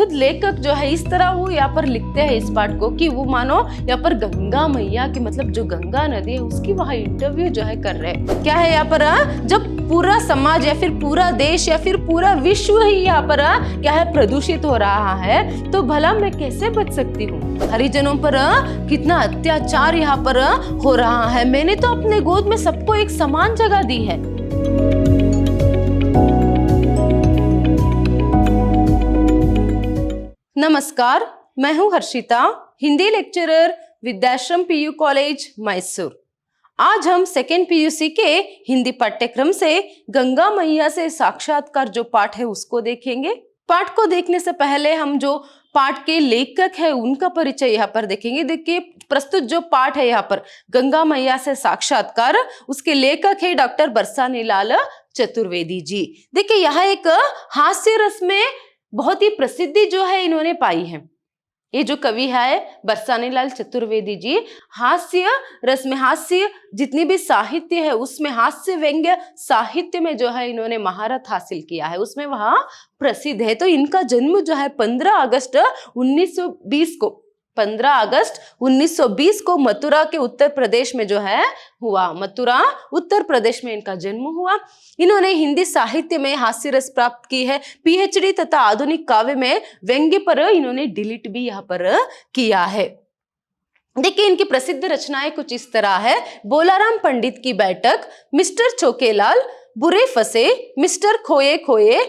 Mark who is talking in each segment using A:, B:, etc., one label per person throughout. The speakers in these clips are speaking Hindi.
A: खुद लेखक जो है इस तरह वो यहाँ पर लिखते हैं इस पाठ को कि वो मानो यहाँ पर गंगा मैया की मतलब जो गंगा नदी है उसकी वहां इंटरव्यू जो है कर रहे हैं। क्या है यहाँ पर जब पूरा समाज या फिर पूरा देश या फिर पूरा विश्व ही यहाँ पर क्या है प्रदूषित हो रहा है तो भला मैं कैसे बच सकती हूँ। हरिजनों पर कितना अत्याचार यहाँ पर हो रहा है। मैंने तो अपने गोद में सबको एक समान जगह दी है। नमस्कार, मैं हूँ Harshita, Hindi lecturer Vidyashram PU college Mysore. आज हम सेकेंड पीयूसी के हिंदी पाठ्यक्रम से गंगा मैया से साक्षात्कार जो पाठ है उसको देखेंगे। पाठ को देखने से पहले हम जो पाठ के लेखक है उनका परिचय यहाँ पर देखेंगे। देखिए प्रस्तुत जो पाठ है यहाँ पर गंगा मैया से साक्षात्कार, उसके लेखक है डॉक्टर बरसानेलाल चतुर्वेदी जी। देखिए यहाँ एक हास्य रस में बहुत ही प्रसिद्धि जो है इन्होंने पाई है। ये जो कवि है बरसानेलाल चतुर्वेदी जी हास्य रस में, हास्य जितनी भी साहित्य है उसमें हास्य व्यंग्य साहित्य में जो है इन्होंने महारत हासिल किया है, उसमें वह प्रसिद्ध है। तो इनका जन्म जो है 15 अगस्त 1920 को मथुरा के उत्तर प्रदेश में जो है हुआ। मथुरा उत्तर प्रदेश में इनका जन्म हुआ। इन्होंने हिंदी साहित्य में हास्य रस प्राप्त की है। पीएचडी तथा आधुनिक काव्य में व्यंग्य पर इन्होंने डिलीट भी यहाँ पर किया है। देखिए इनकी प्रसिद्ध रचनाएं कुछ इस तरह है। बोलाराम पंडित की बैठक, मिस्टर चौकेलाल, बुरे फंसे, मिस्टर खोए खोए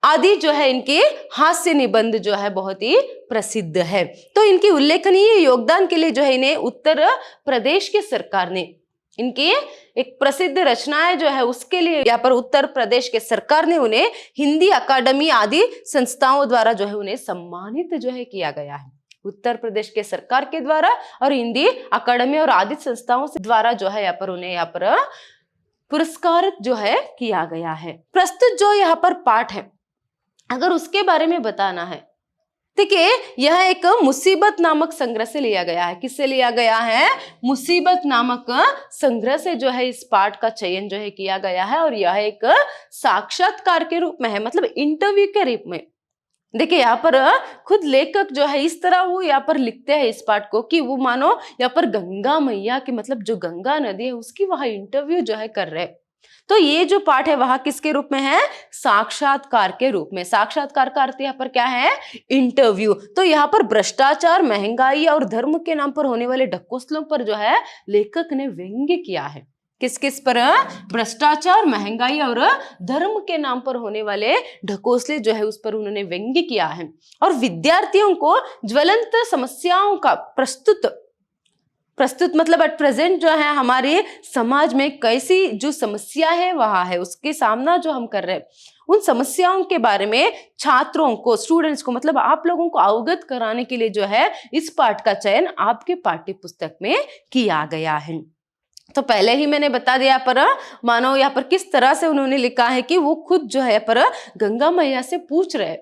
A: आदि जो है इनके हास्य निबंध जो है बहुत ही प्रसिद्ध है। तो इनकी उल्लेखनीय योगदान के लिए जो है इन्हें उत्तर प्रदेश की सरकार ने, इनकी एक प्रसिद्ध रचनाएं जो है उसके लिए यहाँ पर उत्तर प्रदेश के सरकार ने उन्हें हिंदी अकादमी आदि संस्थाओं द्वारा जो है उन्हें सम्मानित जो है किया गया है। उत्तर प्रदेश के सरकार के द्वारा और हिंदी अकादमी और आदि संस्थाओं से द्वारा जो है यहाँ पर उन्हें यहाँ पर पुरस्कारित जो है किया गया है। प्रस्तुत जो यहाँ पर पाठ है अगर उसके बारे में बताना है, देखिए यह एक मुसीबत नामक संग्रह से लिया गया है। किससे लिया गया है? मुसीबत नामक संग्रह से जो है इस पाठ का चयन जो है किया गया है और यह एक साक्षात्कार के रूप में है, मतलब इंटरव्यू के रूप में। देखिए यहाँ पर खुद लेखक जो है इस तरह वो यहाँ पर लिखते हैं इस पाठ को कि वो मानो यहाँ पर गंगा मैया की मतलब जो गंगा नदी है उसकी वहां इंटरव्यू जो है कर रहे हैं। तो ये जो पाठ है वहां किसके रूप में है? साक्षात्कार के रूप में। साक्षात्कार का अर्थ यहाँ पर क्या है? इंटरव्यू। तो यहाँ पर भ्रष्टाचार, महंगाई और धर्म के नाम पर होने वाले ढकोसलों पर जो है लेखक ने व्यंग्य किया है। किस किस पर? भ्रष्टाचार, महंगाई और धर्म के नाम पर होने वाले ढकोसले जो है उस पर उन्होंने व्यंग्य किया है और विद्यार्थियों को ज्वलंत समस्याओं का प्रस्तुत मतलब एट प्रेजेंट जो है हमारे समाज में कैसी जो समस्या है वहां है उसके सामना जो हम कर रहे हैं उन समस्याओं के बारे में छात्रों को, स्टूडेंट्स को, मतलब आप लोगों को अवगत कराने के लिए जो है इस पाठ का चयन आपके पाठ्य पुस्तक में किया गया है। तो पहले ही मैंने बता दिया पर मानो यहाँ पर किस तरह से उन्होंने लिखा है कि वो खुद जो है पर गंगा मैया से पूछ रहे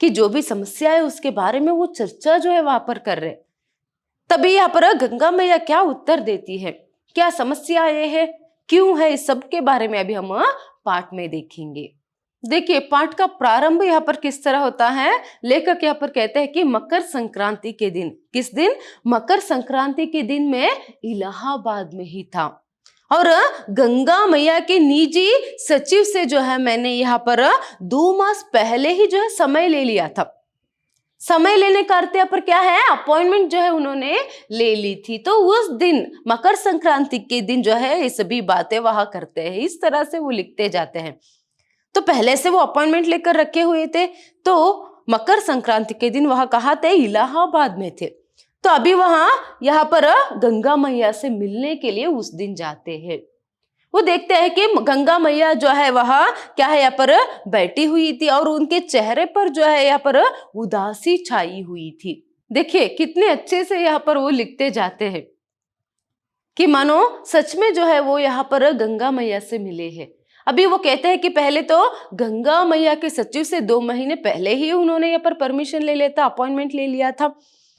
A: कि जो भी समस्या है उसके बारे में वो चर्चा जो है वहां पर कर रहे। तभी यहाँ पर गंगा मैया क्या उत्तर देती है, क्या समस्या ये है, क्यों है, इस सब के बारे में अभी हम पाठ में देखेंगे। देखिए पाठ का प्रारंभ यहाँ पर किस तरह होता है। लेखक यहाँ पर कहते हैं कि मकर संक्रांति के दिन, किस दिन? मकर संक्रांति के दिन मैं इलाहाबाद में ही था और गंगा मैया के निजी सचिव से जो है मैंने यहाँ पर 2 मास पहले ही जो है समय ले लिया था। समय लेने का अर्थ यहाँ पर क्या है? अपॉइंटमेंट जो है उन्होंने ले ली थी। तो उस दिन मकर संक्रांति के दिन जो है ये सभी बातें वहां करते हैं, इस तरह से वो लिखते जाते हैं। तो पहले से वो अपॉइंटमेंट लेकर रखे हुए थे तो मकर संक्रांति के दिन वहां कहाँ थे? इलाहाबाद में थे। तो अभी वहां यहाँ पर गंगा मैया से मिलने के लिए उस दिन जाते हैं। वो देखते हैं कि गंगा मैया जो है वह क्या है यहाँ पर बैठी हुई थी और उनके चेहरे पर जो है यहाँ पर उदासी छाई हुई थी। देखिए कितने अच्छे से यहाँ पर वो लिखते जाते हैं कि मानो सच में जो है वो यहाँ पर गंगा मैया से मिले हैं। अभी वो कहते हैं कि पहले तो गंगा मैया के सचिव से 2 महीने पहले ही उन्होंने यहाँ पर परमिशन ले लेता, अपॉइंटमेंट ले लिया था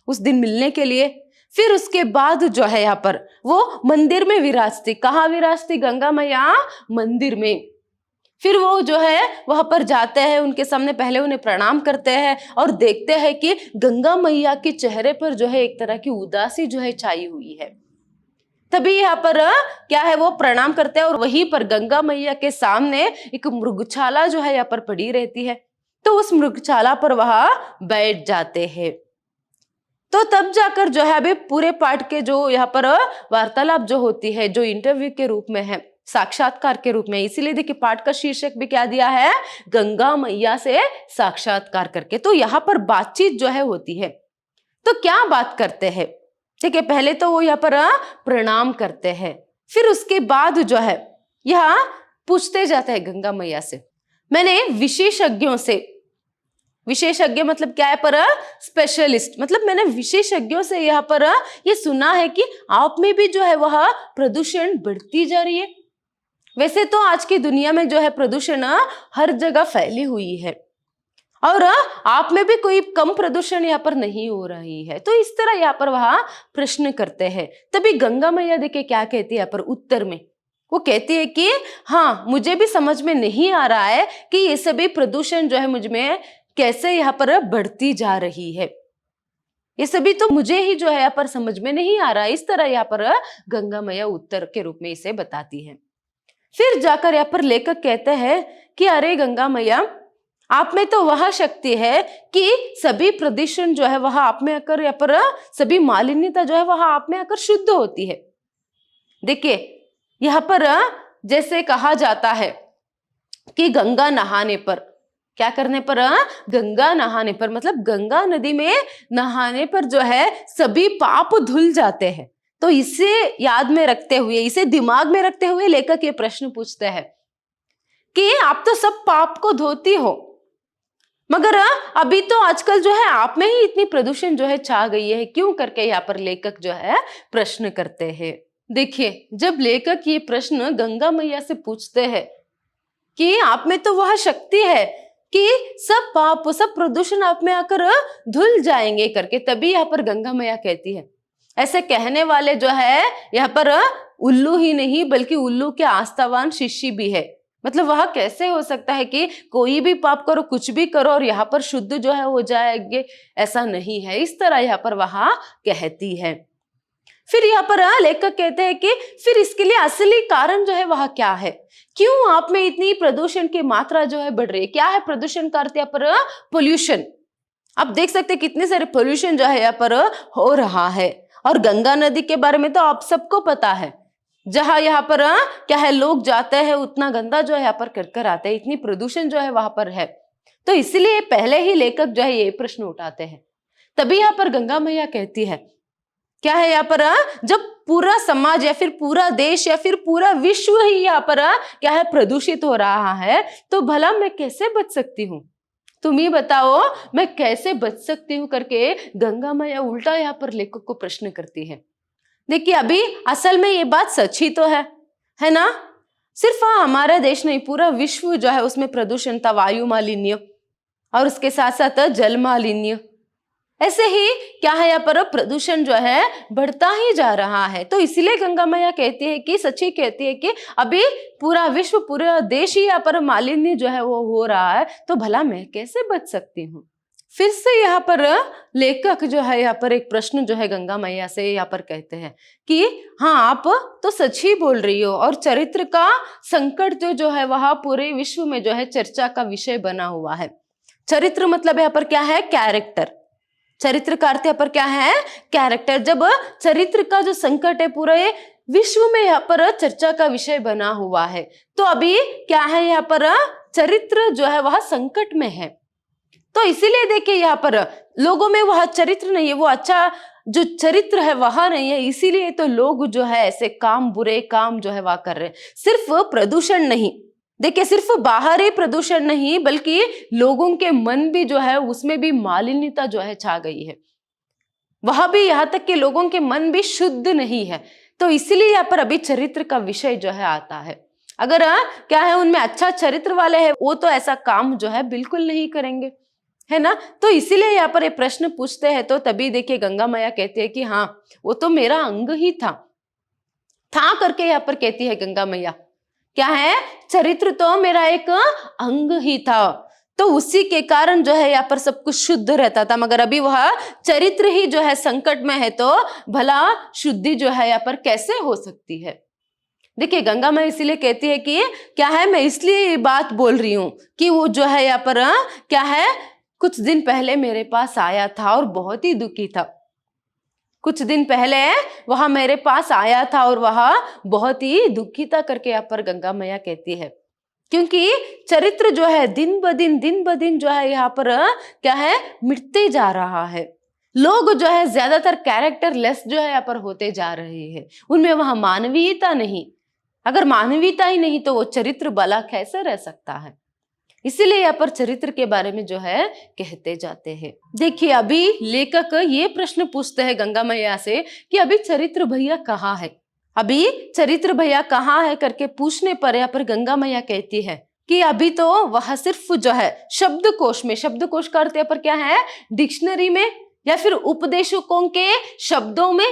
A: उस दिन मिलने के लिए। फिर उसके बाद जो है यहाँ पर वो मंदिर में विराजती। कहाँ विराजती? गंगा मैया मंदिर में। फिर वो जो है वहां पर जाते हैं, उनके सामने पहले उन्हें प्रणाम करते हैं और देखते हैं कि गंगा मैया के चेहरे पर जो है एक तरह की उदासी जो है छाई हुई है। तभी यहाँ पर क्या है, वो प्रणाम करते हैं और वहीं पर गंगा मैया के सामने एक मृगशाला जो है यहाँ पर पड़ी रहती है। तो उस मृगशाला पर वह बैठ जाते हैं। तो तब जाकर जो है अभी पूरे पाठ के जो यहाँ पर वार्तालाप जो होती है, जो इंटरव्यू के रूप में है, साक्षात्कार के रूप में, इसीलिए देखिए पाठ का शीर्षक भी क्या दिया है, गंगा मैया से साक्षात्कार करके। तो यहाँ पर बातचीत जो है होती है। तो क्या बात करते हैं, ठीक है, पहले तो वो यहाँ पर प्रणाम करते हैं, फिर उसके बाद जो है यहाँ पूछते जाते हैं गंगा मैया से। मैंने विशेषज्ञों से, विशेषज्ञ मतलब क्या है पर, स्पेशलिस्ट, मतलब मैंने विशेषज्ञों से यहाँ पर ये सुना है कि आप में भी जो है वह प्रदूषण बढ़ती जा रही है। वैसे तो आज की दुनिया में जो है प्रदूषण हर जगह फैली हुई है और आप में भी कोई कम प्रदूषण यहाँ पर नहीं हो रही है। तो इस तरह यहाँ पर वह प्रश्न करते हैं। तभी गंगा मैया देखिए क्या कहती है यहाँ पर उत्तर में, वो कहती है कि हाँ, मुझे भी समझ में नहीं आ रहा है कि ये सभी प्रदूषण जो है मुझ में कैसे यहाँ पर बढ़ती जा रही है। ये सभी तो मुझे ही जो है यहाँ पर समझ में नहीं आ रहा है। इस तरह यहाँ पर गंगा मैया उत्तर के रूप में इसे बताती है। फिर जाकर यहाँ पर लेखक कहते हैं कि अरे गंगा मैया, आप में तो वह शक्ति है कि सभी प्रदूषण जो है वह आप में आकर, यहाँ पर सभी मालिन्यता जो है वह आप में आकर शुद्ध होती है। देखिए यहाँ पर जैसे कहा जाता है कि गंगा नहाने पर, क्या करने पर, गंगा नहाने पर, मतलब गंगा नदी में नहाने पर जो है सभी पाप धुल जाते हैं। तो इसे याद में रखते हुए, इसे दिमाग में रखते हुए लेखक ये प्रश्न पूछते हैं कि आप तो सब पाप को धोती हो, मगर अभी तो आजकल जो है आप में ही इतनी प्रदूषण जो है छा गई है, क्यों करके यहाँ पर लेखक जो है प्रश्न करते हैं। देखिए जब लेखक ये प्रश्न गंगा मैया से पूछते हैं कि आप में तो वह शक्ति है कि सब पाप, सब प्रदूषण आप में आकर धुल जाएंगे करके, तभी यहाँ पर गंगा मैया कहती है, ऐसे कहने वाले जो है यहाँ पर उल्लू ही नहीं बल्कि उल्लू के आस्थावान शिष्य भी है। मतलब वह कैसे हो सकता है कि कोई भी पाप करो, कुछ भी करो और यहाँ पर शुद्ध जो है हो जाएंगे, ऐसा नहीं है। इस तरह यहाँ पर वह कहती है। फिर यहाँ पर लेखक कहते हैं कि फिर इसके लिए असली कारण जो है वह क्या है, क्यों आप में इतनी प्रदूषण की मात्रा जो है बढ़ रही है। क्या है प्रदूषण का अर्थ यहाँ पर, पोल्यूशन। आप देख सकते हैं कितने सारे पोल्यूशन जो है यहाँ पर हो रहा है। और गंगा नदी के बारे में तो आप सबको पता है, जहां यहाँ पर क्या है, लोग जाते हैं उतना गंदा जो है यहाँ पर कर आते हैं, इतनी प्रदूषण जो है वहां पर है। तो इसलिए पहले ही लेखक जो है ये प्रश्न उठाते हैं। तभी यहाँ पर गंगा मैया कहती है, क्या है यहाँ पर, जब पूरा समाज या फिर पूरा देश या फिर पूरा विश्व ही यहाँ पर क्या है प्रदूषित हो रहा है, तो भला मैं कैसे बच सकती हूँ, तुम ही बताओ मैं कैसे बच सकती हूँ करके गंगा मैया उल्टा यहाँ पर लेखक को प्रश्न करती है। देखिए अभी असल में ये बात सच ही तो है ना। सिर्फ हमारा देश नहीं, पूरा विश्व जो है उसमें प्रदूषण था, वायु मालिन्य और उसके साथ साथ जल मालिन्य। ऐसे ही क्या है यहाँ पर प्रदूषण जो है बढ़ता ही जा रहा है। तो इसलिए गंगा मैया कहती है कि, सच्ची कहती है कि अभी पूरा विश्व, पूरा देश ही यहाँ पर मालिन्य जो है वो हो रहा है, तो भला मैं कैसे बच सकती हूँ। फिर से यहाँ पर लेखक जो है यहाँ पर एक प्रश्न जो है गंगा मैया से यहाँ पर कहते हैं कि हाँ, आप तो सच ही बोल रही हो और चरित्र का संकट जो है वह पूरे विश्व में जो है चर्चा का विषय बना हुआ है। चरित्र मतलब यहाँ पर क्या है, कैरेक्टर। चरित्र का अर्थ यहाँ पर क्या है, कैरेक्टर। जब चरित्र का जो संकट है पूरे विश्व में यहाँ पर चर्चा का विषय बना हुआ है, तो अभी क्या है यहाँ पर चरित्र जो है वह संकट में है। तो इसीलिए देखिए यहाँ पर लोगों में वह चरित्र नहीं है, वो अच्छा जो चरित्र है वह नहीं है, इसीलिए तो लोग जो है ऐसे काम, बुरे काम जो है वह कर रहे हैं। सिर्फ प्रदूषण नहीं, देखिए सिर्फ बाहरी प्रदूषण नहीं बल्कि लोगों के मन भी जो है उसमें भी मालिन्यता जो है छा गई है। वह भी यहाँ तक कि लोगों के मन भी शुद्ध नहीं है। तो इसलिए यहाँ पर अभी चरित्र का विषय जो है आता है। अगर क्या है उनमें अच्छा चरित्र वाले हैं, वो तो ऐसा काम जो है बिल्कुल नहीं करेंगे, है ना। तो इसीलिए यहाँ पर ये प्रश्न पूछते हैं। तो तभी देखिए गंगा मैया कहती है कि हाँ, वो तो मेरा अंग ही था करके यहाँ पर कहती है गंगा मैया। क्या है, चरित्र तो मेरा एक अंग ही था, तो उसी के कारण जो है यहाँ पर सब कुछ शुद्ध रहता था। मगर अभी वह चरित्र ही जो है संकट में है, तो भला शुद्धि जो है यहाँ पर कैसे हो सकती है। देखिए गंगा माँ इसीलिए कहती है कि क्या है, मैं इसलिए ये बात बोल रही हूं कि वो जो है यहाँ पर क्या है, कुछ दिन पहले मेरे पास आया था और बहुत ही दुखी था। कुछ दिन पहले वह मेरे पास आया था और वह बहुत ही दुखी था करके यहाँ पर गंगा मैया कहती है। क्योंकि चरित्र जो है दिन ब दिन जो है यहाँ पर क्या है, मिटते जा रहा है। लोग जो है ज्यादातर कैरेक्टर लेस जो है यहाँ पर होते जा रहे हैं, उनमें वहां मानवीयता नहीं। अगर मानवीयता ही नहीं तो वो चरित्र भला कैसे रह सकता है। इसीलिए यहाँ पर चरित्र के बारे में जो है कहते जाते हैं। देखिए अभी लेखक ये प्रश्न पूछते हैं गंगा मैया से कि अभी चरित्र भैया कहाँ है, अभी चरित्र भैया कहाँ है करके पूछने पर यहाँ पर गंगा मैया कहती है कि अभी तो वह सिर्फ जो है शब्दकोश में, शब्दकोश का अर्थ यहाँ पर क्या है, डिक्शनरी में या फिर उपदेशकों के शब्दों में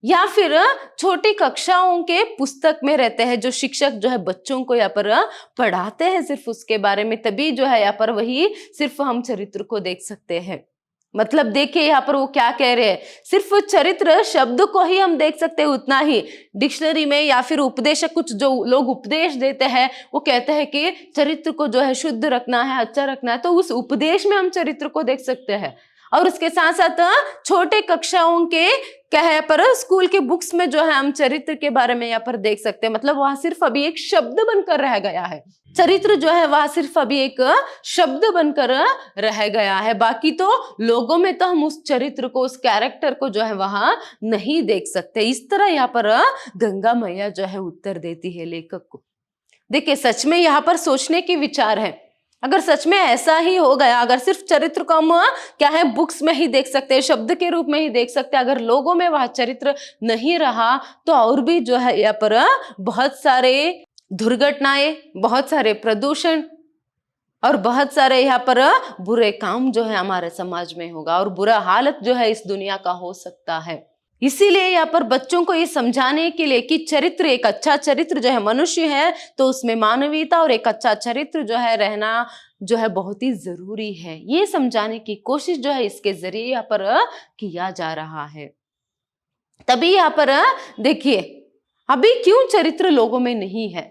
A: या फिर छोटी कक्षाओं के पुस्तक में रहते हैं, जो शिक्षक जो है बच्चों को यहाँ पर पढ़ाते हैं सिर्फ उसके बारे में, तभी जो है यहाँ पर वही सिर्फ हम चरित्र को देख सकते हैं। मतलब देखिए यहाँ पर वो क्या कह रहे हैं, सिर्फ चरित्र शब्द को ही हम देख सकते हैं, उतना ही डिक्शनरी में या फिर उपदेशक कुछ जो लोग उपदेश देते हैं वो कहते हैं कि चरित्र को जो है शुद्ध रखना है, अच्छा रखना है, तो उस उपदेश में हम चरित्र को देख सकते हैं। और उसके साथ साथ छोटे कक्षाओं के क्या है पर स्कूल के बुक्स में जो है हम चरित्र के बारे में यहाँ पर देख सकते हैं। मतलब वहां सिर्फ अभी एक शब्द बनकर रह गया है, चरित्र जो है वह सिर्फ अभी एक शब्द बनकर रह गया है। बाकी तो लोगों में तो हम उस चरित्र को, उस कैरेक्टर को जो है वहां नहीं देख सकते। इस तरह यहाँ पर गंगा मैया जो है उत्तर देती है लेखक को। देखिए सच में यहाँ पर सोचने की विचार है। अगर सच में ऐसा ही हो गया, अगर सिर्फ चरित्र को हम क्या है बुक्स में ही देख सकते हैं, शब्द के रूप में ही देख सकते हैं, अगर लोगों में वह चरित्र नहीं रहा तो और भी जो है यहाँ पर बहुत सारे दुर्घटनाएं, बहुत सारे प्रदूषण और बहुत सारे यहाँ पर बुरे काम जो है हमारे समाज में होगा और बुरा हालत जो है इस दुनिया का हो सकता है। इसीलिए यहाँ पर बच्चों को ये समझाने के लिए कि चरित्र, एक अच्छा चरित्र जो है मनुष्य है तो उसमें मानवीयता और एक अच्छा चरित्र जो है रहना जो है बहुत ही जरूरी है, ये समझाने की कोशिश जो है इसके जरिए यहाँ पर किया जा रहा है। तभी यहाँ पर देखिए अभी क्यों चरित्र लोगों में नहीं है,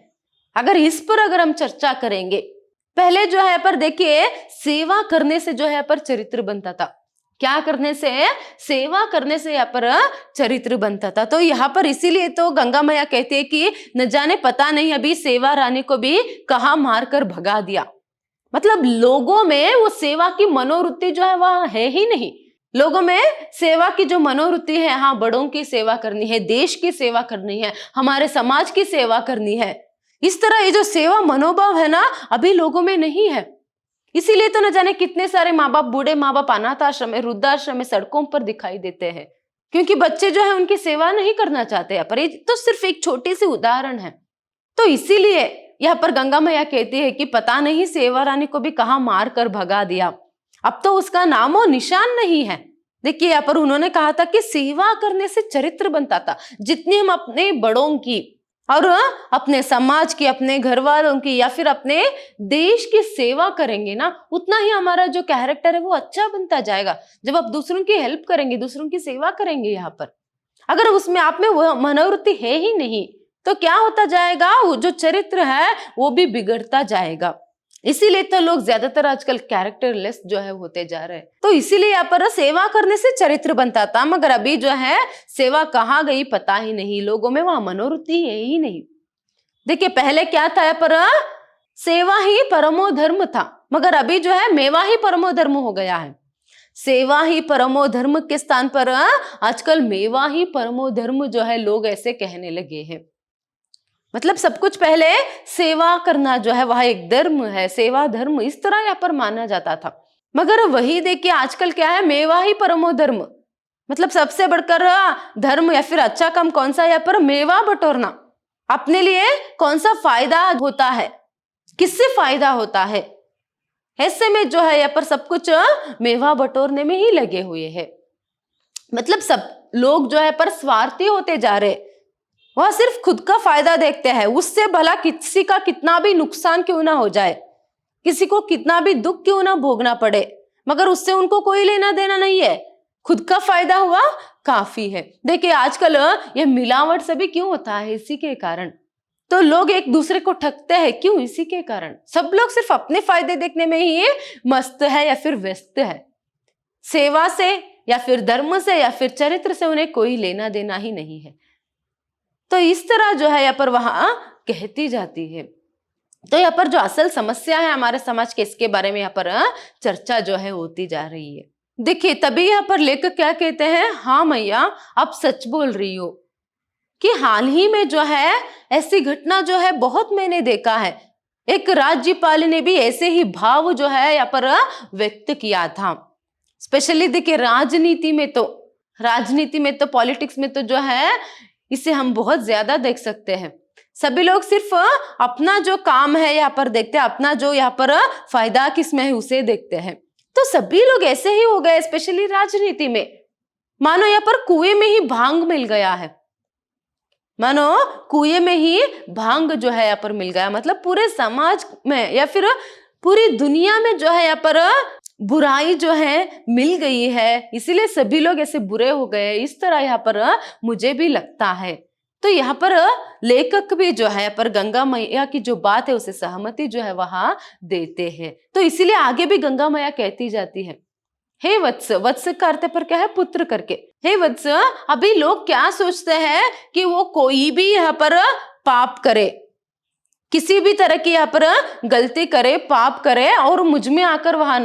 A: अगर इस पर अगर हम चर्चा करेंगे। पहले जो है पर देखिए सेवा करने से जो है पर चरित्र बनता था। क्या करने से, सेवा करने से यहाँ पर चरित्र बनता था। तो यहाँ पर इसीलिए तो गंगा मैया कहती है कि न जाने पता नहीं अभी सेवा रानी को भी कहाँ मार कर भगा दिया। मतलब लोगों में वो सेवा की मनोवृत्ति जो है वह है ही नहीं। लोगों में सेवा की जो मनोवृत्ति है, हाँ बड़ों की सेवा करनी है, देश की सेवा करनी है, हमारे समाज की सेवा करनी है, इस तरह ये जो सेवा मनोभाव है ना अभी लोगों में नहीं है। इसीलिए तो न जाने कितने सारे माँ बाप, बूढ़े माँ बाप अनाथ आश्रम में, वृद्धाश्रम में, सड़कों पर दिखाई देते हैं, क्योंकि बच्चे जो है उनकी सेवा नहीं करना चाहते। यहाँ पर ये तो सिर्फ एक छोटी सी उदाहरण है। तो इसीलिए यहाँ पर गंगा मैया कहती है कि पता नहीं सेवा रानी को भी कहाँ मार कर भगा दिया, अब तो उसका नामो निशान नहीं है। देखिए यहाँ पर उन्होंने कहा था कि सेवा करने से चरित्र बनता था। जितनी हम अपने बड़ों की और अपने समाज की, अपने घर वालों की या फिर अपने देश की सेवा करेंगे ना, उतना ही हमारा जो कैरेक्टर है वो अच्छा बनता जाएगा। जब आप दूसरों की हेल्प करेंगे, दूसरों की सेवा करेंगे, यहाँ पर अगर उसमें आप में वो मनोवृत्ति है ही नहीं तो क्या होता जाएगा, वो जो चरित्र है वो भी बिगड़ता जाएगा। इसीलिए तो लोग ज्यादातर आजकल कैरेक्टरलेस जो है होते जा रहे हैं। तो इसीलिए यहाँ पर सेवा करने से चरित्र बनता था, मगर अभी जो है सेवा कहाँ गई पता ही नहीं, लोगों में वहां मनोवृत्ति है ही नहीं। देखिए पहले क्या था, यहाँ पर सेवा ही परमो धर्म था, मगर अभी जो है मेवा ही परमो धर्म हो गया है। सेवा ही परमो धर्म के स्थान पर आजकल मेवा ही परमो धर्म जो है लोग ऐसे कहने लगे हैं। मतलब सब कुछ पहले सेवा करना जो है वह एक धर्म है, सेवा धर्म इस तरह यहाँ पर माना जाता था। मगर वही देखिए आजकल क्या है, मेवा ही परमो धर्म। मतलब सबसे बढ़कर धर्म या फिर अच्छा काम कौन सा, यहाँ पर मेवा बटोरना। अपने लिए कौन सा फायदा होता है, किससे फायदा होता है, ऐसे में जो है यहाँ पर सब कुछ मेवा बटोरने में ही लगे हुए हैं। मतलब सब लोग जो है पर स्वार्थी होते जा रहे। वह सिर्फ खुद का फायदा देखते हैं, उससे भला किसी का कितना भी नुकसान क्यों ना हो जाए, किसी को कितना भी दुख क्यों ना भोगना पड़े, मगर उससे उनको कोई लेना देना नहीं है। खुद का फायदा हुआ काफी है। देखिए आजकल ये मिलावट सभी क्यों होता है, इसी के कारण। तो लोग एक दूसरे को ठगते हैं, क्यों? इसी के कारण। सब लोग सिर्फ अपने फायदे देखने में ही मस्त है या फिर व्यस्त है। सेवा से या फिर धर्म से या फिर चरित्र से उन्हें कोई लेना देना ही नहीं है। तो इस तरह जो है यहाँ पर वहां कहती जाती है। तो यहाँ पर जो असल समस्या है हमारे समाज के, इसके बारे में यहाँ पर चर्चा जो है होती जा रही है। देखिए तभी यहाँ पर लेखक क्या कहते हैं, हाँ मैया आप सच बोल रही हो कि हाल ही में जो है ऐसी घटना जो है बहुत मैंने देखा है। एक राज्यपाल ने भी ऐसे ही भाव जो है यहाँ पर व्यक्त किया था। स्पेशली देखिए राजनीति में तो पॉलिटिक्स में तो जो है इसे हम बहुत ज्यादा देख सकते हैं। सभी लोग सिर्फ अपना जो काम है यहाँ पर देखते हैं, अपना जो यहाँ पर फायदा किसमें है उसे देखते हैं। तो सभी लोग ऐसे ही हो गए, स्पेशली राजनीति में। मानो यहाँ पर कुएं में ही भांग मिल गया है, मानो कुएं में ही भांग जो है यहाँ पर मिल गया, मतलब पूरे समाज में या फिर पूरी दुनिया में जो है यहाँ पर बुराई जो है मिल गई है, इसीलिए सभी लोग ऐसे बुरे हो गए। इस तरह यहाँ पर मुझे भी लगता है। तो यहाँ पर लेखक भी जो है पर गंगा मैया की जो बात है उसे सहमति जो है वहां देते हैं। तो इसीलिए आगे भी गंगा मैया कहती जाती है, हे वत्स, वत्स का अर्थ पर क्या है, पुत्र करके। हे वत्स, अभी लोग क्या सोचते हैं कि वो कोई भी यहाँ पर पाप करे, किसी भी तरह की यहाँ पर गलती करे, पाप करे और मुझ में आकर वहां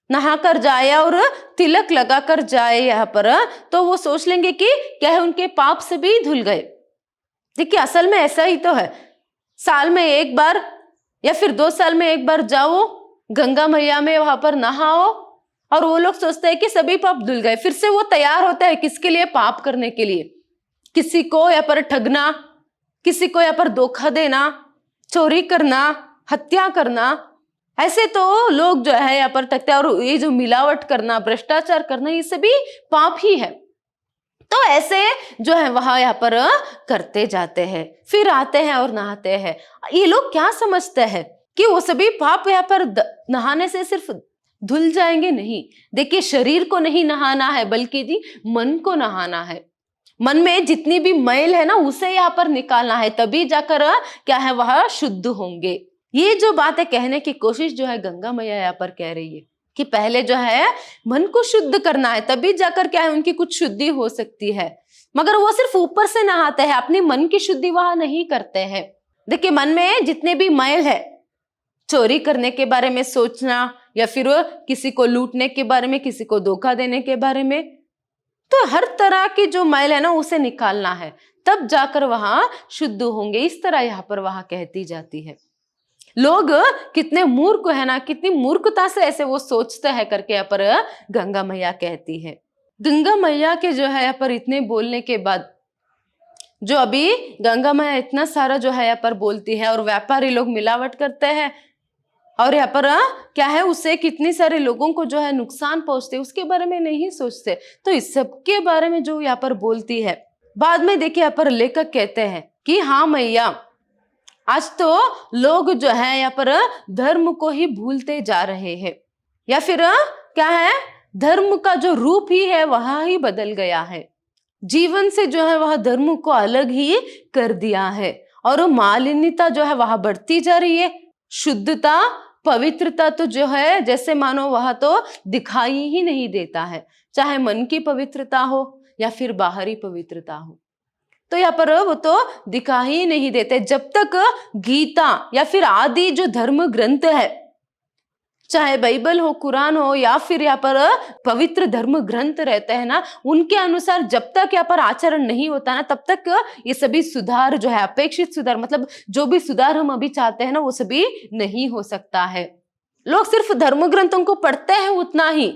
A: नहा कर जाए और तिलक लगा कर जाए यहाँ पर, तो वो सोच लेंगे कि क्या है उनके पाप से भी धुल गए। देखिए असल में ऐसा ही तो है। साल में एक बार या फिर 2 साल में एक बार जाओ गंगा मैया में, वहां पर नहाओ और वो लोग सोचते हैं कि सभी पाप धुल गए। फिर से वो तैयार होता है किसके लिए, पाप करने के लिए। किसी को यहाँ पर ठगना, किसी को यहाँ पर धोखा देना, चोरी करना, हत्या करना, ऐसे तो लोग जो है यहाँ पर ठगते हैं। और ये जो मिलावट करना, भ्रष्टाचार करना, ये सभी पाप ही है। तो ऐसे जो है वहां यहाँ पर करते जाते हैं, फिर आते हैं और नहाते हैं। ये लोग क्या समझते हैं कि वो सभी पाप यहाँ पर नहाने से सिर्फ धुल जाएंगे? नहीं। देखिए शरीर को नहीं नहाना है बल्कि मन को नहाना है। मन में जितनी भी मैल है ना उसे यहाँ पर निकालना है, तभी जाकर क्या है वह शुद्ध होंगे। ये जो बात है कहने की कोशिश जो है गंगा मैया यहाँ पर कह रही है कि पहले जो है मन को शुद्ध करना है, तभी जाकर क्या है उनकी कुछ शुद्धि हो सकती है। मगर वो सिर्फ ऊपर से नहाते हैं, अपने मन की शुद्धि वहां नहीं करते हैं। देखिए मन में जितने भी मैल है, चोरी करने के बारे में सोचना या फिर किसी को लूटने के बारे में, किसी को धोखा देने के बारे में, तो हर तरह की जो मैल है ना उसे निकालना है, तब जाकर वहां शुद्ध होंगे। इस तरह यहाँ पर वहां कहती जाती है। लोग कितने मूर्ख है ना, कितनी मूर्खता से ऐसे वो सोचते हैं करके यहाँ पर गंगा मैया कहती है। गंगा मैया के जो है यहाँ पर इतने बोलने के बाद, जो अभी गंगा मैया इतना सारा जो है यहाँ पर बोलती है और व्यापारी लोग मिलावट करते हैं और यहाँ पर क्या है उससे कितने सारे लोगों को जो है नुकसान पहुंचते, उसके बारे में नहीं सोचते। तो इस सब के बारे में जो यहाँ पर बोलती है, बाद में देखिए यहाँ पर लेखक कहते हैं कि हाँ मैया, आज तो लोग जो है यहाँ पर धर्म को ही भूलते जा रहे हैं, या फिर क्या है धर्म का जो रूप ही है वह ही बदल गया है। जीवन से जो है वह धर्म को अलग ही कर दिया है और मालिन्यता जो है वह बढ़ती जा रही है। शुद्धता, पवित्रता तो जो है जैसे मानो वह तो दिखाई ही नहीं देता है, चाहे मन की पवित्रता हो या फिर बाहरी पवित्रता हो। तो यहाँ पर वो तो दिखाई ही नहीं देते। जब तक गीता या फिर आदि जो धर्म ग्रंथ है, चाहे बाइबल हो, कुरान हो या फिर यहाँ पर पवित्र धर्म ग्रंथ रहते हैं ना, उनके अनुसार जब तक यहाँ पर आचरण नहीं होता ना, तब तक ये सभी सुधार जो है, अपेक्षित सुधार, मतलब जो भी सुधार हम अभी चाहते हैं ना, वो सभी नहीं हो सकता है। लोग सिर्फ धर्म ग्रंथों को पढ़ते हैं उतना ही,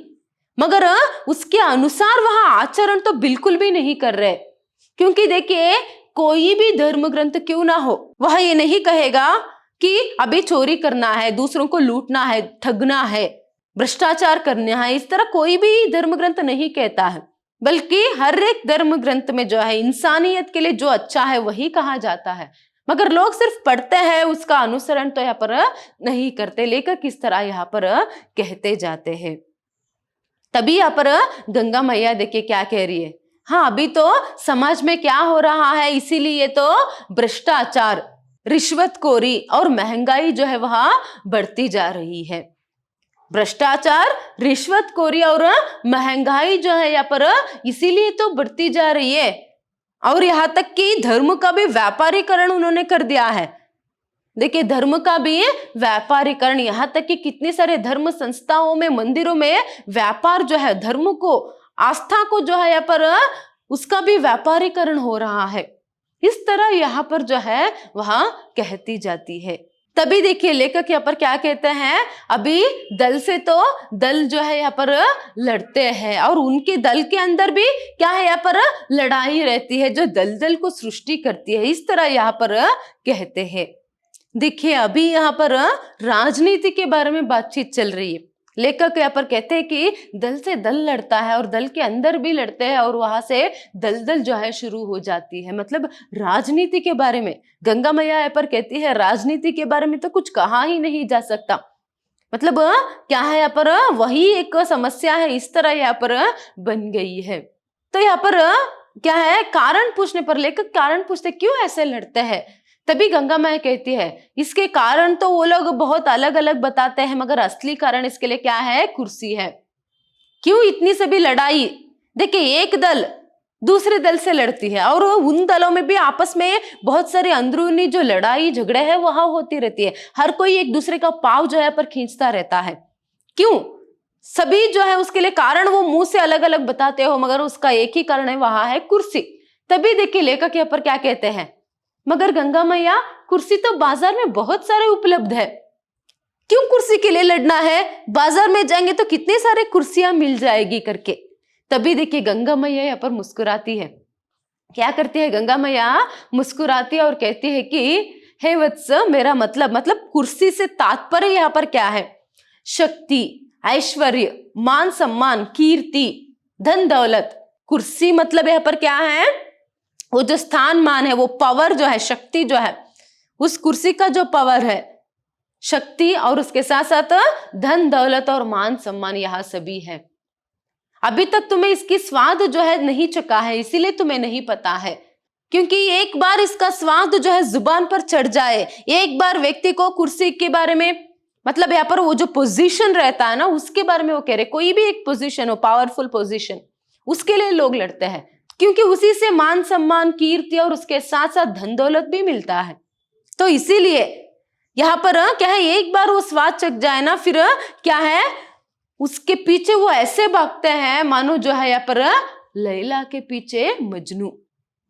A: मगर उसके अनुसार वहां आचरण तो बिल्कुल भी नहीं कर रहे। क्योंकि देखिए कोई भी धर्म ग्रंथ क्यों ना हो, वह ये नहीं कहेगा कि अभी चोरी करना है, दूसरों को लूटना है, ठगना है, भ्रष्टाचार करना है। इस तरह कोई भी धर्म ग्रंथ नहीं कहता है। बल्कि हर एक धर्म ग्रंथ में जो है इंसानियत के लिए जो अच्छा है वही कहा जाता है। मगर लोग सिर्फ पढ़ते हैं, उसका अनुसरण तो यहाँ पर नहीं करते। लेखक किस तरह यहाँ पर कहते जाते हैं। तभी यहाँ पर गंगा मैया देखिए क्या कह रही है। हाँ, अभी तो समाज में क्या हो रहा है, इसीलिए तो भ्रष्टाचार, रिश्वतखोरी और महंगाई जो है वह बढ़ती जा रही है। भ्रष्टाचार, रिश्वतखोरी और महंगाई जो है यहाँ पर इसीलिए तो बढ़ती जा रही है। और यहाँ तक कि धर्म का भी व्यापारीकरण उन्होंने कर दिया है। देखिए, धर्म का भी व्यापारीकरण, यहाँ तक कि कितने सारे धर्म संस्थाओं में, मंदिरों में व्यापार जो है, धर्म को, आस्था को जो है यहाँ पर उसका भी व्यापारीकरण हो रहा है। इस तरह यहाँ पर जो है वह कहती जाती है। तभी देखिए लेखक यहाँ पर क्या कहते हैं, अभी दल से तो दल जो है यहाँ पर लड़ते हैं और उनके दल के अंदर भी क्या है यहाँ पर लड़ाई रहती है जो दल को सृष्टि करती है। इस तरह यहाँ पर कहते हैं। देखिए, अभी यहाँ पर राजनीति के बारे में बातचीत चल रही है। लेखक यहाँ पर कहते हैं कि दल से दल लड़ता है और दल के अंदर भी लड़ते हैं और वहां से दलदल जो है शुरू हो जाती है। मतलब राजनीति के बारे में गंगा मैया यहाँ पर कहती है, राजनीति के बारे में तो कुछ कहा ही नहीं जा सकता। मतलब क्या है यहाँ पर वही एक समस्या है, इस तरह यहाँ पर बन गई है। तो यहाँ पर क्या है, कारण पूछने पर लेखक कारण पूछते क्यों ऐसे लड़ते हैं। तभी गंगा मैया कहती है इसके कारण तो वो लोग बहुत अलग अलग बताते हैं, मगर असली कारण इसके लिए क्या है, कुर्सी है। क्यों इतनी सभी लड़ाई। देखिए, एक दल दूसरे दल से लड़ती है और उन दलों में भी आपस में बहुत सारे अंदरूनी जो लड़ाई झगड़े हैं वह होती रहती है। हर कोई एक दूसरे का पाव जो है पर खींचता रहता है। क्यों, सभी जो है उसके लिए कारण वो मुंह से अलग अलग बताते हो, मगर उसका एक ही कारण है, वहां है कुर्सी। तभी देखिए लेखक यहाँ पर क्या कहते हैं, मगर गंगा मैया कुर्सी तो बाजार में बहुत सारे उपलब्ध है, क्यों कुर्सी के लिए लड़ना है, बाजार में जाएंगे तो कितने सारे कुर्सियां मिल जाएगी करके। तभी देखिए गंगा मैया यहाँ पर मुस्कुराती है। क्या करती है गंगा मैया, मुस्कुराती है और कहती है कि हे वत्स, मेरा मतलब कुर्सी से तात्पर्य यहाँ पर क्या है, शक्ति, ऐश्वर्य, मान सम्मान, कीर्ति, धन दौलत। कुर्सी मतलब यहाँ पर क्या है, वो जो स्थान मान है, वो पावर जो है, शक्ति जो है, उस कुर्सी का जो पावर है, शक्ति, और उसके साथ साथ धन दौलत और मान सम्मान, यह सभी है। अभी तक तुम्हें इसकी स्वाद जो है नहीं चखा है, इसीलिए तुम्हें नहीं पता है। क्योंकि एक बार इसका स्वाद जो है जुबान पर चढ़ जाए, एक बार व्यक्ति को कुर्सी के बारे में, मतलब यहाँ पर वो जो पोजीशन रहता है ना, उसके बारे में वो कह रहे, कोई भी एक पोजीशन हो, पावरफुल पोजीशन, उसके लिए लोग लड़ते हैं, क्योंकि उसी से मान सम्मान, कीर्ति और उसके साथ साथ धन दौलत भी मिलता है। तो इसीलिए यहाँ पर क्या है, एक बार वो स्वाद चख जाए ना, फिर क्या है, उसके पीछे वो ऐसे भागते हैं मानो जो है यहाँ पर लैला के पीछे मजनू।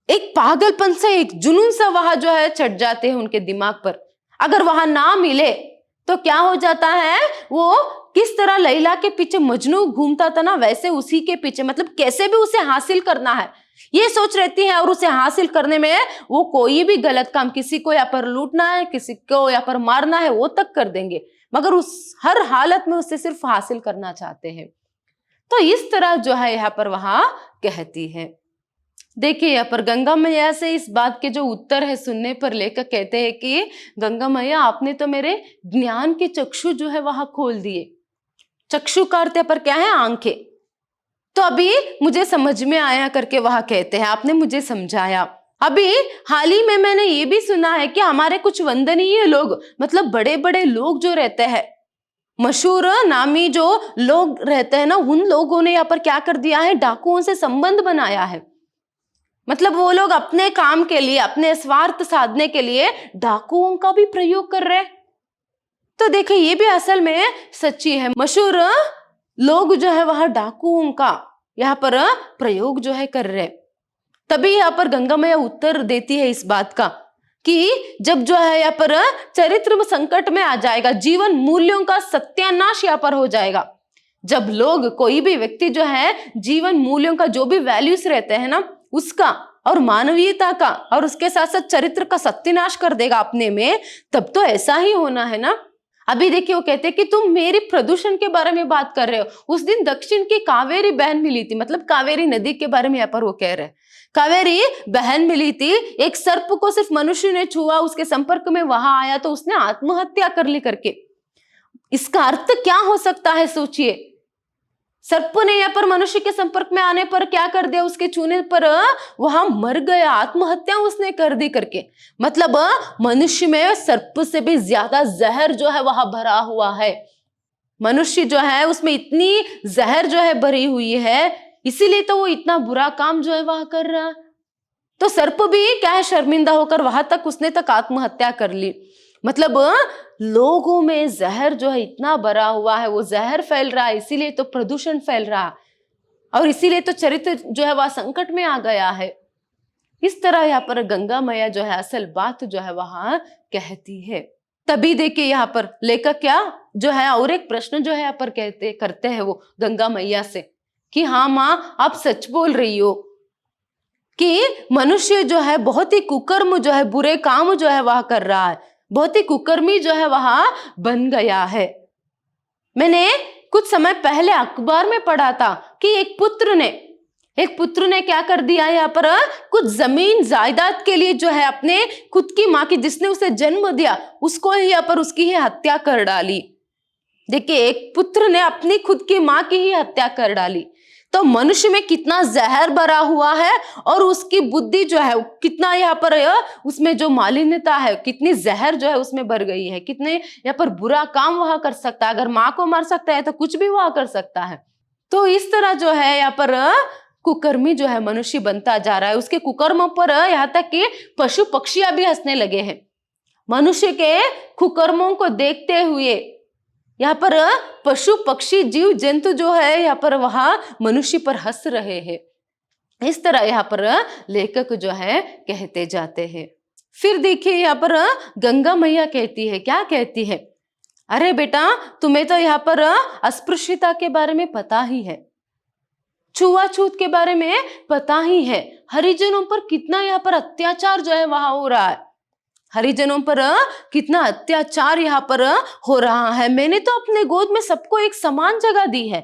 A: एक पागलपन से, एक जुनून सा वहां जो है चढ़ जाते हैं उनके दिमाग पर। अगर वहां ना मिले तो क्या हो जाता है, वो किस तरह लैला के पीछे मजनू घूमता था ना, वैसे उसी के पीछे, मतलब कैसे भी उसे हासिल करना है ये सोच रहती है। और उसे हासिल करने में वो कोई भी गलत काम, किसी को यहाँ पर लूटना है, किसी को यहाँ पर मारना है, वो तक कर देंगे, मगर उस हर हालत में उसे सिर्फ हासिल करना चाहते हैं। तो इस तरह जो है यहाँ पर वहां कहती है। देखिए यहाँ पर गंगा मैया से इस बात के जो उत्तर है सुनने पर लेखक कहते हैं कि गंगा मैया, आपने तो मेरे ज्ञान के चक्षु जो है वहां खोल दिए। चक्षु का अर्थ पर क्या है, आंखें। तो अभी मुझे समझ में आया करके वहां कहते हैं, आपने मुझे समझाया। अभी हाल ही में मैंने ये भी सुना है कि हमारे कुछ वंदनीय लोग, मतलब बड़े बड़े लोग जो रहते हैं, मशहूर नामी जो लोग रहते हैं ना, उन लोगों ने यहाँ पर क्या कर दिया है, डाकुओं से संबंध बनाया है। मतलब वो लोग अपने काम के लिए, अपने स्वार्थ साधने के लिए डाकुओं का भी प्रयोग कर रहे हैं। तो देखिए ये भी असल में सच्ची है। मशहूर लोग जो है वह डाकुओं का यहाँ पर प्रयोग जो है कर रहे। तभी यहाँ पर गंगा मैया उत्तर देती है इस बात का कि जब जो है यहाँ पर चरित्र संकट में आ जाएगा, जीवन मूल्यों का सत्यानाश यहाँ पर हो जाएगा, जब लोग, कोई भी व्यक्ति जो है जीवन मूल्यों का, जो भी वैल्यूज रहते हैं ना, उसका और मानवीयता का और उसके साथ साथ चरित्र का सत्यानाश कर देगा अपने में, तब तो ऐसा ही होना है ना। अभी देखिए वो कहते हैं कि तुम मेरी प्रदूषण के बारे में बात कर रहे हो। उस दिन दक्षिण की कावेरी बहन मिली थी, मतलब कावेरी नदी के बारे में यहाँ पर वो कह रहे हैं। कावेरी बहन मिली थी, एक सर्प को सिर्फ मनुष्य ने छुआ, उसके संपर्क में वहां आया तो उसने आत्महत्या कर ली करके। इसका अर्थ क्या हो सकता है सोचिए। सर्प ने यहाँ पर मनुष्य के संपर्क में आने पर क्या कर दिया, उसके छूने पर वहां मर गया, आत्महत्या उसने कर दी करके। मतलब मनुष्य में सर्प से भी ज्यादा जहर जो है वहां भरा हुआ है। मनुष्य जो है उसमें इतनी जहर जो है भरी हुई है, इसीलिए तो वो इतना बुरा काम जो है वहां कर रहा है। तो सर्प भी क्या है, शर्मिंदा होकर वहां तक उसने तक आत्महत्या कर ली। मतलब लोगों में जहर जो है इतना भरा हुआ है, वो जहर फैल रहा है, इसीलिए तो प्रदूषण फैल रहा है, और इसीलिए तो चरित्र जो है वह संकट में आ गया है। इस तरह यहाँ पर गंगा मैया जो है असल बात जो है वहां कहती है। तभी देखिए यहाँ पर लेखक क्या जो है और एक प्रश्न जो है यहाँ पर करते हैं वो गंगा मैया से कि हाँ माँ, आप सच बोल रही हो कि मनुष्य जो है बहुत ही कुकर्म जो है, बुरे काम जो है वह कर रहा है, बहुत ही कुकर्मी जो है वहां बन गया है। मैंने कुछ समय पहले अखबार में पढ़ा था कि एक पुत्र ने क्या कर दिया, यहाँ पर कुछ जमीन जायदाद के लिए जो है अपने खुद की माँ की, जिसने उसे जन्म दिया, उसको ही यहाँ पर उसकी ही हत्या कर डाली। देखिए एक पुत्र ने अपनी खुद की माँ की ही हत्या कर डाली। तो मनुष्य में कितना जहर भरा हुआ है, और उसकी बुद्धि जो है कितना यहाँ पर उसमें जो मालिन्यता है, कितनी जहर जो है उसमें भर गई है, कितने यहाँ पर बुरा काम वह कर सकता है। अगर माँ को मार सकता है तो कुछ भी वह कर सकता है। तो इस तरह जो है यहाँ पर कुकर्मी जो है मनुष्य बनता जा रहा है। उसके कुकर्मों पर यहाँ तक कि पशु पक्षियां भी हंसने लगे हैं। मनुष्य के कुकर्मों को देखते हुए यहाँ पर पशु पक्षी जीव जंतु जो है यहाँ पर वहां मनुष्य पर हंस रहे हैं। इस तरह यहाँ पर लेखक जो है कहते जाते हैं। फिर देखिए यहाँ पर गंगा मैया कहती है, क्या कहती है, अरे बेटा तुम्हें तो यहाँ पर अस्पृश्यता के बारे में पता ही है, छुआछूत के बारे में पता ही है, हरिजनों पर कितना यहाँ पर अत्याचार जो है वहां हो रहा है, हरिजनों पर कितना अत्याचार यहाँ पर हो रहा है। मैंने तो अपने गोद में सबको एक समान जगह दी है।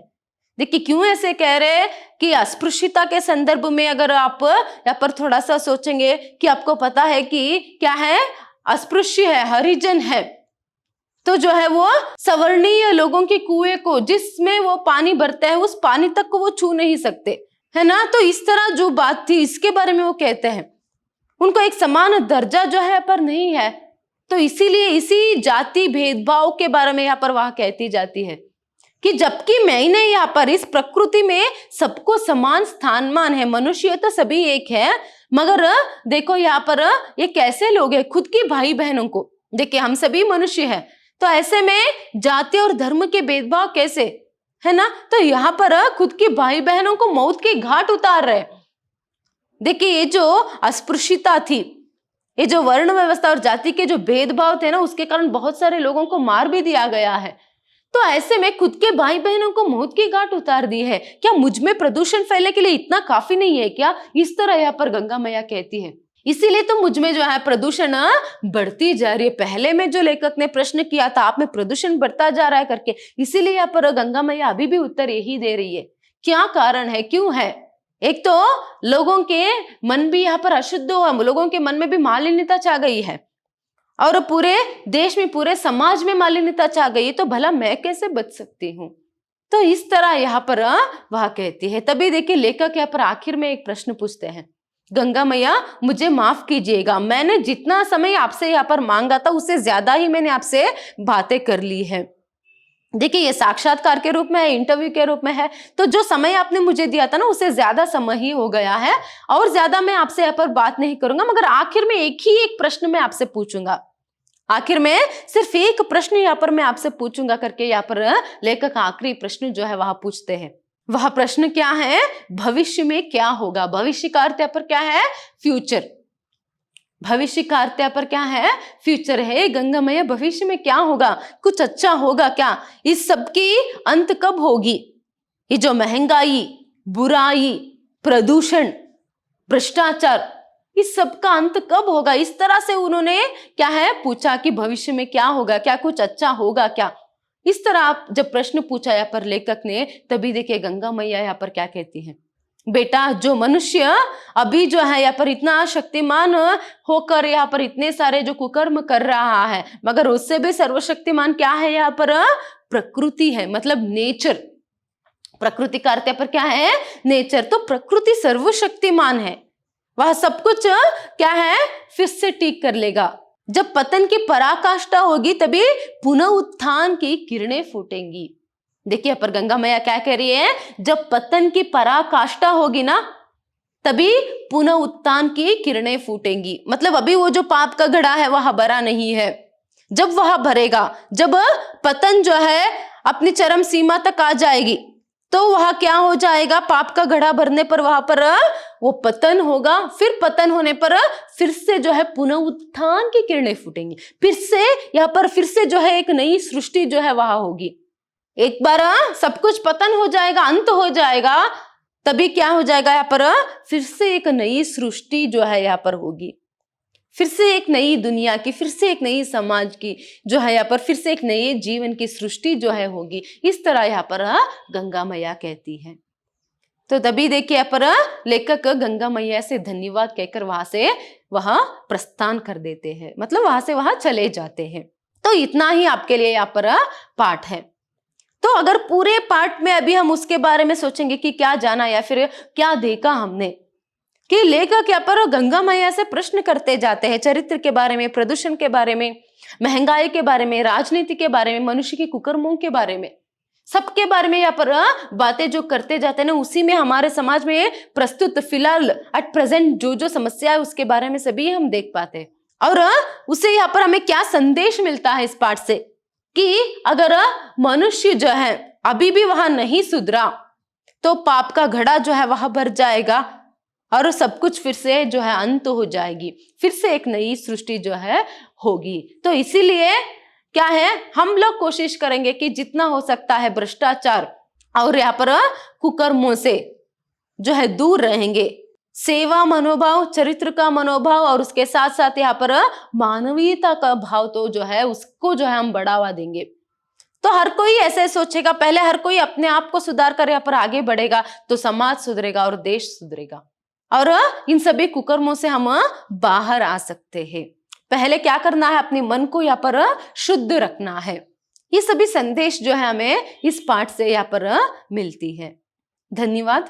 A: देखिए क्यों ऐसे कह रहे कि अस्पृश्यता के संदर्भ में अगर आप यहाँ पर थोड़ा सा सोचेंगे कि आपको पता है कि क्या है, अस्पृश्य है, हरिजन है, तो जो है वो सवर्णीय लोगों के कुएं को, जिसमें वो पानी भरता है, उस पानी तक को वो छू नहीं सकते, है ना। तो इस तरह जो बात थी इसके बारे में वो कहते हैं, उनको एक समान दर्जा जो है पर नहीं है। तो इसीलिए इसी जाति भेदभाव के बारे में यहाँ पर वह कहती जाती है कि जबकि मैंने यहाँ पर इस प्रकृति में सबको समान स्थानमान है, मनुष्य तो सभी एक है, मगर देखो यहाँ पर ये कैसे लोग हैं, खुद की भाई बहनों को, देखिए हम सभी मनुष्य हैं, तो ऐसे में जाति और धर्म के भेदभाव कैसे, है ना। तो यहाँ पर खुद की भाई बहनों को मौत के घाट उतार रहे। देखिए ये जो अस्पृश्यता थी, ये जो वर्ण व्यवस्था और जाति के जो भेदभाव थे ना, उसके कारण बहुत सारे लोगों को मार भी दिया गया है। तो ऐसे में खुद के भाई बहनों को मौत की घाट उतार दी है। क्या मुझ में प्रदूषण फैलने के लिए इतना काफी नहीं है क्या, इस तरह यहाँ पर गंगा मैया कहती है। इसीलिए तो मुझ में जो है प्रदूषण बढ़ती जा रही है। पहले में जो लेखक ने प्रश्न किया था आप में प्रदूषण बढ़ता जा रहा है करके, इसीलिए यहाँ पर गंगा मैया अभी भी उत्तर यही दे रही है। क्या कारण है, क्यों है, एक तो लोगों के मन भी यहाँ पर अशुद्ध हुआ, लोगों के मन में भी मालिन्यता छा गई है, और पूरे देश में पूरे समाज में मालिन्यता छा गई है, तो भला मैं कैसे बच सकती हूँ। तो इस तरह यहाँ पर वह कहती है। तभी देखिए लेखक यहाँ पर आखिर में एक प्रश्न पूछते हैं, गंगा मैया मुझे माफ कीजिएगा, मैंने जितना समय आपसे यहाँ पर मांगा था उससे ज्यादा ही मैंने आपसे बातें कर ली है। देखिए ये साक्षात्कार के रूप में है, इंटरव्यू के रूप में है, तो जो समय आपने मुझे दिया था ना उससे ज्यादा समय ही हो गया है, और ज्यादा मैं आपसे यहाँ पर बात नहीं करूंगा, मगर आखिर में एक प्रश्न मैं आपसे पूछूंगा, आखिर में सिर्फ एक प्रश्न यहाँ पर मैं आपसे पूछूंगा करके यहाँ पर लेखक आखिरी प्रश्न जो है वह पूछते हैं। वह प्रश्न क्या है, भविष्य में क्या होगा। भविष्य का अर्थ यहाँ पर क्या है, फ्यूचर। भविष्य का अर्थ यहाँ पर क्या है, फ्यूचर है। गंगा मैया भविष्य में क्या होगा, कुछ अच्छा होगा क्या, इस सब की अंत कब होगी, ये जो महंगाई, बुराई, प्रदूषण, भ्रष्टाचार, इस सब का अंत कब होगा, इस तरह से उन्होंने क्या है पूछा कि भविष्य में क्या होगा, क्या कुछ अच्छा होगा क्या, इस तरह आप जब प्रश्न पूछा यहाँ पर लेखक ने, तभी देखिए गंगा मैया यहाँ पर क्या कहती है, बेटा जो मनुष्य अभी जो है यहाँ पर इतना शक्तिमान होकर यहाँ पर इतने सारे जो कुकर्म कर रहा है, मगर उससे भी सर्वशक्तिमान क्या है यहाँ पर, प्रकृति है, मतलब नेचर। प्रकृति का अर्थ यहाँ पर क्या है, नेचर। तो प्रकृति सर्वशक्तिमान है, वह सब कुछ क्या है फिर से ठीक कर लेगा। जब पतन की पराकाष्ठा होगी तभी पुनः उत्थान की किरणें फूटेंगी। देखिए पर गंगा मैया क्या कह रही है, जब पतन की पराकाष्ठा होगी ना तभी पुनः उत्थान की किरणें फूटेंगी। मतलब अभी वो जो पाप का घड़ा है वह भरा नहीं है, जब वह भरेगा, जब पतन जो है अपनी चरम सीमा तक आ जाएगी तो वह क्या हो जाएगा, पाप का घड़ा भरने पर वहां पर वो पतन होगा, फिर पतन होने पर फिर से जो है पुनः उत्थान की किरणें फूटेंगी, फिर से यहाँ पर फिर से जो है एक नई सृष्टि जो है वहां होगी। एक बार सब कुछ पतन हो जाएगा, अंत हो जाएगा, तभी क्या हो जाएगा यहाँ पर फिर से एक नई सृष्टि जो है यहाँ पर होगी, फिर से एक नई दुनिया की, फिर से एक नई समाज की जो है यहाँ पर फिर से एक नए जीवन की सृष्टि जो है होगी। इस तरह यहाँ पर गंगा मैया कहती है। तो तभी देखिए यहाँ पर लेखक गंगा मैया से धन्यवाद कहकर वहां से वह प्रस्थान कर देते हैं, मतलब वहां से वहां चले जाते हैं। तो इतना ही आपके लिए यहाँ पर पाठ है। तो अगर पूरे पाठ में अभी हम उसके बारे में सोचेंगे कि क्या जाना या फिर क्या देखा हमने, कि लेखक यहाँ पर गंगा मैया से प्रश्न करते जाते हैं चरित्र के बारे में, प्रदूषण के बारे में, महंगाई के बारे में, राजनीति के बारे में, मनुष्य की कुकर्मों के बारे में, सबके बारे में यहाँ पर बातें जो करते जाते हैं ना, उसी में हमारे समाज में प्रस्तुत फिलहाल एट प्रेजेंट जो जो समस्या है उसके बारे में सभी हम देख पाते हैं। और उसे यहाँ पर हमें क्या संदेश मिलता है इस पाठ से, कि अगर मनुष्य जो है अभी भी वहां नहीं सुधरा तो पाप का घड़ा जो है वह भर जाएगा और सब कुछ फिर से जो है अंत हो जाएगी, फिर से एक नई सृष्टि जो है होगी। तो इसीलिए क्या है, हम लोग कोशिश करेंगे कि जितना हो सकता है भ्रष्टाचार और यहाँ पर कुकर्मों से जो है दूर रहेंगे, सेवा मनोभाव, चरित्र का मनोभाव और उसके साथ साथ यहाँ पर मानवीयता का भाव तो जो है उसको जो है हम बढ़ावा देंगे। तो हर कोई ऐसे सोचेगा, पहले हर कोई अपने आप को सुधार कर यहाँ पर आगे बढ़ेगा तो समाज सुधरेगा और देश सुधरेगा और इन सभी कुकर्मों से हम बाहर आ सकते हैं। पहले क्या करना है, अपने मन को यहाँ पर शुद्ध रखना है। ये सभी संदेश जो है हमें इस पाठ से यहाँ पर मिलती है। धन्यवाद।